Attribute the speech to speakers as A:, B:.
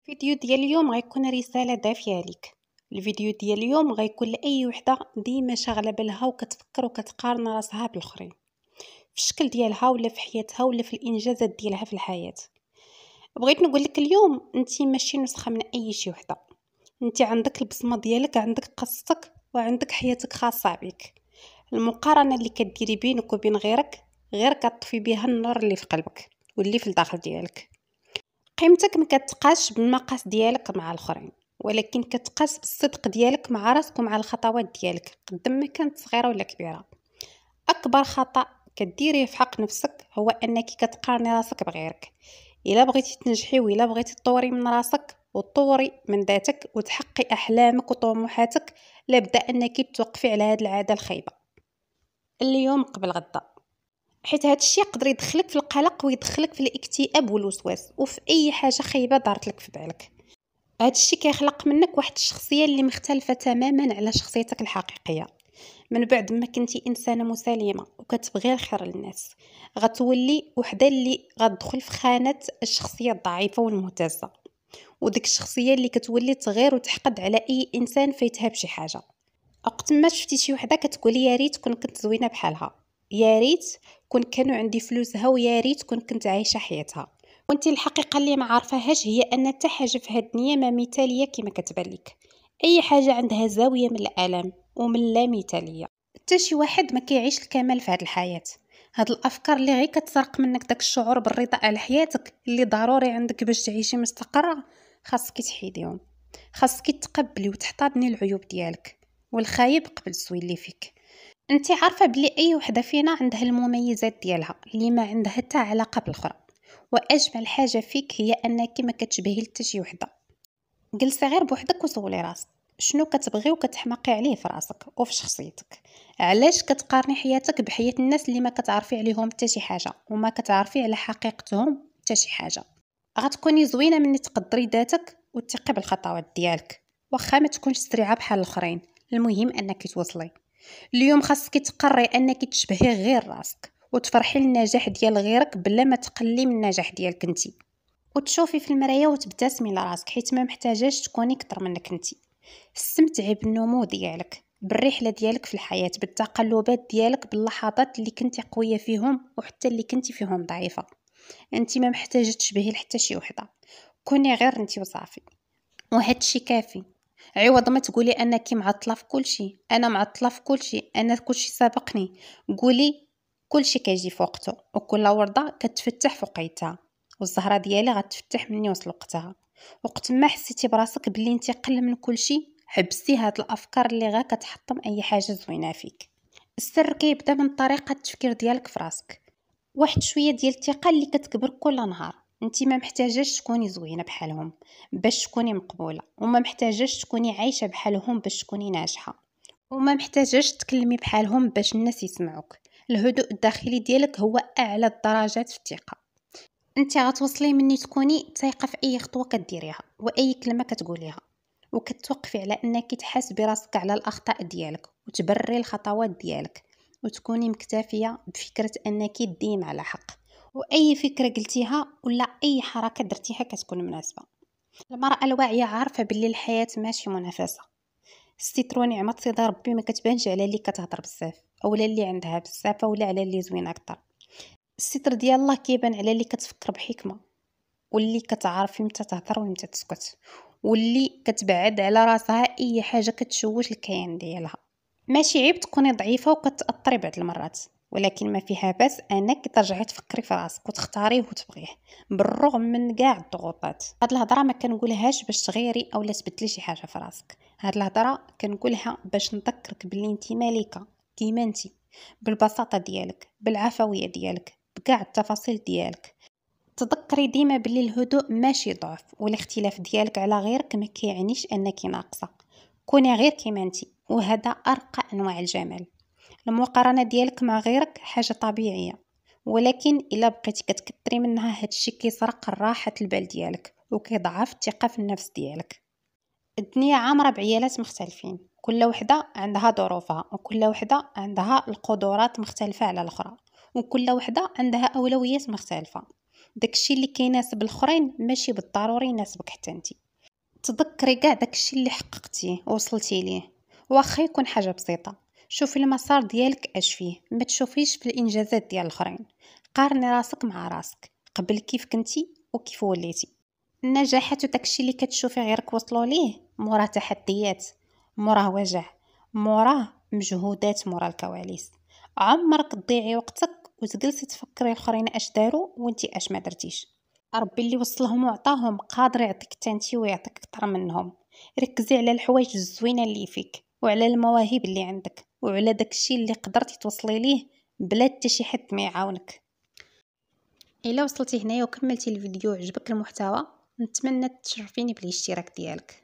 A: الفيديو ديال اليوم غيكون رسالة دافية ليك. الفيديو ديال اليوم غيكون لأي وحدة ديما شاغلة بالها وكتفكر وكتقارن راسها بالآخرين في الشكل ديالها ولا في حياتها ولا في الإنجازات ديالها في الحياة. بغيت نقول لك اليوم انت ماشي نسخة من أي شي وحدة، انت عندك البصمة ديالك، عندك قصتك وعندك حياتك خاصة بك. المقارنة اللي كديري بينك وبين غيرك غير كطفي بها النور اللي في قلبك واللي في الداخل ديالك. قيمتك ما كتقاش بالمقاس ديالك مع الاخرين، ولكن كتقاس بالصدق ديالك مع راسك ومع الخطوات ديالك قد ما كانت صغيره ولا كبيره. اكبر خطا كديريه في حق نفسك هو انك كتقارني راسك بغيرك. الا بغيتي تنجحي والا بغيتي تطوري من راسك وتطوري من ذاتك وتحققي احلامك وطموحاتك، لابد انك توقفي على هذه العاده الخايبه اليوم قبل غدا، حيت هذا الشيء يقدر يدخلك في القلق ويدخلك في الاكتئاب والوسواس وفي اي حاجه خايبه دارت لك في بالك. هذا الشيء كيخلق منك واحد الشخصيه اللي مختلفه تماما على شخصيتك الحقيقيه. من بعد ما كنتي انسانه مسالمه وكتبغي الخير للناس، غتولي وحده اللي غتدخل في خانه الشخصيه الضعيفه والمهتزه، وديك الشخصيه اللي كتولي تغير وتحقد على اي انسان فيتها بشي حاجه. وقت ما شفتي شي وحده كتقولي يا ريت كنت زوينه بحالها، يا ريت كانوا عندي فلوسها، ويا ريت كنت عايشه حياتها. وانت الحقيقه اللي ما عارفاهاش هي ان حتى حاجه في هاد الدنيا ما مثاليه كما كتبان لك. اي حاجه عندها زاويه من الالم ومن اللا مثاليه. حتى شي واحد ما كيعيش الكمال في هاد الحياه. هاد الافكار اللي غير كتسرق منك داك الشعور بالرضا على حياتك اللي ضروري عندك باش تعيشي مستقره، خاصك تحيديهم. خاصك تقبلي وتحتضني العيوب ديالك، والخايب قبل الزوين اللي فيك. انت عارفه بلي اي وحده فينا عندها المميزات ديالها اللي ما عندها حتى علاقه بالاخرى، واجمل حاجه فيك هي انك ما كتشبهي لتا شي وحده. جلسي غير بوحدك وسولي راسك شنو كتبغي وكتحماقي عليه في راسك وفي شخصيتك. علاش كتقارني حياتك بحياة الناس اللي ما كتعرفي عليهم حتى شي حاجه وما كتعرفي على حقيقتهم حتى شي حاجه؟ غتكوني زوينه من تقدري ذاتك وتثقي بالخطوات ديالك، واخا ما تكونش سريعه بحال الاخرين. المهم انك توصلي. اليوم خاصك تقرري انك تشبهي غير راسك وتفرحي للنجاح ديال غيرك بلا ما تقلي من النجاح ديالك انتي، وتشوفي في المرايه وتبتسمي لراسك حيت ما محتاجاش تكوني اكثر منك انتي. استمتعي بالنمو ديالك، بالرحله ديالك في الحياه، بالتقلبات ديالك، باللحظات اللي كنتي قويه فيهم وحتى اللي كنتي فيهم ضعيفه. انتي ما محتاجه تشبهي لحتى شي وحده، كوني غير انتي وصافي. وهذا الشيء كافي. عوض ما تقولي انك معطله في كل شيء، انا معطله في كل شيء، انا كل شيء سابقني، قولي كل شيء كيجي في وقته، وكل ورده كتفتح في وقيتها، والزهره ديالي غتفتح مني وصل وقتها. وقت ما حسيتي براسك بلي انت قل من كل شيء، حبستي هاد الافكار اللي غا كتحطم اي حاجه زوينه فيك. السر كيبدا من طريقه التفكير ديالك في راسك. واحد شويه ديال الثقه اللي كتكبر كل نهار. انت ما محتاجاش تكوني زوينه بحالهم باش تكوني مقبوله، وما محتاجاش تكوني عايشه بحالهم باش تكوني ناجحه، وما محتاجاش تكلمي بحالهم باش الناس يسمعوك. الهدوء الداخلي ديالك هو اعلى الدرجات في الثقه. انت غتوصلي مني تكوني ثقه في اي خطوه كديريها واي كلمه كتقوليها، وكتوقفي على انك تحاسبي راسك على الاخطاء ديالك وتبرري الخطوات ديالك، وتكوني مكتفيه بفكره انك ديما على حق، واي فكره قلتيها ولا اي حركه درتيها كتكون مناسبه. المراه الواعيه عارفه باللي الحياه ماشي منافسه. الستر نعمه سيدي ربي ما كتبانش على اللي كتهضر بزاف اولا اللي عندها بزاف اولا على اللي زوينه اكثر. الستر ديال الله كيبان على اللي كتفكر بحكمه، واللي كتعرف امتى تهضر وامتى تسكت، واللي كتبعد على راسها اي حاجه كتشوش الكيان ديالها. ماشي عيب تكوني ضعيفه وكتاثري بعض المرات، ولكن ما فيها باس انك ترجعي تفكري في راسك وتختاريه وتبغيه بالرغم من كاع الضغوطات. هاد الهضره ما كنقولهاش باش تغيري اولا تبدلي شي حاجه في راسك، هاد الهضره كنقولها باش نذكرك بلي انت ملكه كيما انت، بالبساطه ديالك، بالعفويه ديالك، بكاع التفاصيل ديالك. تذكري ديما بلي الهدوء ماشي ضعف، والاختلاف ديالك على غيرك ما كيعنيش انك ناقصه. كوني غير كيما انتي، وهذا ارقى انواع الجمال. المقارنه ديالك مع غيرك حاجه طبيعيه، ولكن الا بقيتي كتكثري منها هادشي كيسرق راحه البال ديالك وكيضعف الثقه في النفس ديالك. الدنيا عامره بعيالات مختلفين، كل وحده عندها ظروفها، وكل وحده عندها القدرات مختلفه على الاخرى، وكل وحده عندها اولويات مختلفه. داكشي اللي كيناسب الاخرين ماشي بالضروري يناسبك حتى انت. تذكري كاع داكشي اللي حققتيه ووصلتي ليه، واخا يكون حاجه بسيطه. شوفي المسار ديالك اش فيه، ما تشوفيش في الانجازات ديال الاخرين. قارني راسك مع راسك قبل كيف كنتي وكيف وليتي. النجاحات وداكشي اللي كتشوفي غيرك وصلوا ليه موراه تحديات، موراه وجع، موراه مجهودات، مورا الكواليس. عمرك تضيعي وقتك وتجلسي تفكري الاخرين اش داروا وانتي اش ما درتيش. ربي اللي وصلهم وعطاهم قادر يعطيك تانتي ويعطيك اكثر منهم. ركزي على الحوايج الزوينه اللي فيك، وعلى المواهب اللي عندك، وعلى داكشي اللي قدرتي توصلي ليه بلا حتى شي حد ما يعاونك. الا وصلتي هنايا وكملتي الفيديو وعجبك المحتوى، نتمنى تشرفيني بالاشتراك ديالك.